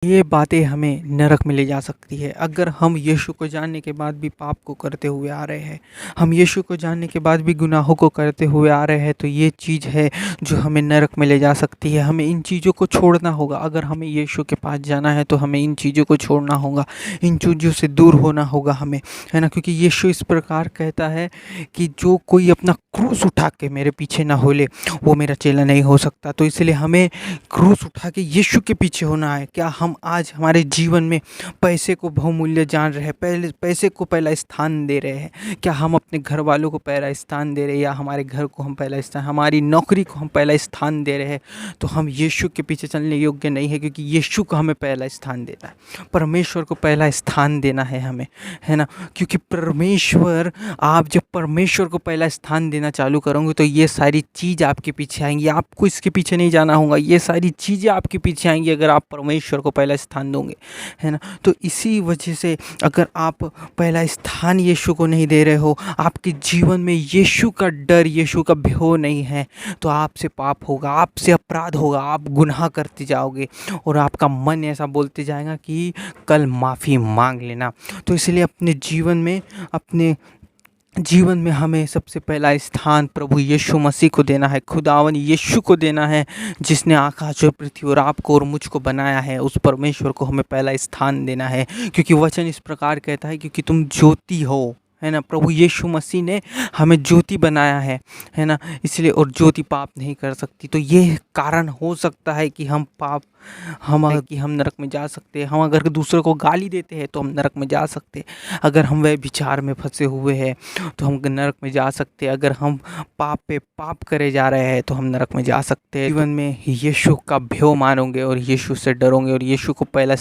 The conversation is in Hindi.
ये बातें हमें नरक में ले जा सकती है। अगर हम यीशु को जानने के बाद भी पाप को करते हुए आ रहे हैं, हम यीशु को जानने के बाद भी गुनाहों को करते हुए आ रहे हैं, तो ये चीज़ है जो हमें नरक में ले जा सकती है। हमें इन चीज़ों को छोड़ना होगा। अगर हमें यीशु के पास जाना है तो हमें इन चीज़ों को छोड़ना होगा, इन चीज़ों से दूर होना होगा हमें, है ना? क्योंकि यीशु इस प्रकार कहता है कि जो कोई अपना क्रूस उठा के मेरे पीछे ना हो ले, वो मेरा चेला नहीं हो सकता। तो इसलिए हमें क्रूस उठा के यीशु के पीछे होना है। क्या हम आज हमारे जीवन में पैसे को बहुमूल्य जान रहे हैं, पहले पैसे को पहला स्थान दे रहे हैं? क्या हम अपने घर वालों को पहला स्थान दे रहे हैं, या हमारे घर को हम पहला स्थान, हमारी नौकरी को हम पहला स्थान दे रहे हैं? तो हम यीशु के पीछे चलने योग्य नहीं है, क्योंकि यीशु को हमें पहला स्थान देना है, परमेश्वर को पहला स्थान देना है हमें, है ना? क्योंकि परमेश्वर, आप जब परमेश्वर को पहला स्थान देना चालू करोगे तो ये सारी चीज़ आपके पीछे आएंगी। आपको इसके पीछे नहीं जाना होगा, ये सारी चीज़ें आपके पीछे आएंगी अगर आप परमेश्वर को पहला स्थान दोगे, है ना? तो इसी वजह से अगर आप पहला स्थान यीशु को नहीं दे रहे हो, आपके जीवन में यीशु का डर, यीशु का भय नहीं है, तो आपसे पाप होगा, आपसे अपराध होगा, आप गुनाह करते जाओगे और आपका मन ऐसा बोलते जाएगा कि कल माफ़ी मांग लेना। तो इसलिए अपने जीवन में हमें सबसे पहला स्थान प्रभु यीशु मसीह को देना है, खुदावन यीशु को देना है, जिसने आकाश और पृथ्वी और आपको और मुझको बनाया है। उस परमेश्वर को हमें पहला स्थान देना है, क्योंकि वचन इस प्रकार कहता है, क्योंकि तुम ज्योति हो, है ना? प्रभु यीशु मसीह ने हमें ज्योति बनाया है ना? इसलिए, और ज्योति पाप नहीं कर सकती। तो ये कारण हो सकता है कि हम नरक में जा सकते हैं। हम अगर दूसरों को गाली देते हैं तो हम नरक में जा सकते हैं। अगर हम वह विचार में फंसे हुए हैं तो हम नरक में जा सकते हैं। अगर हम पाप पे पाप करे जा रहे हैं तो हम नरक में जा सकते हैं। जीवन में यीशु का भय मानोगे और यीशु से डरोगे और यीशु को पहला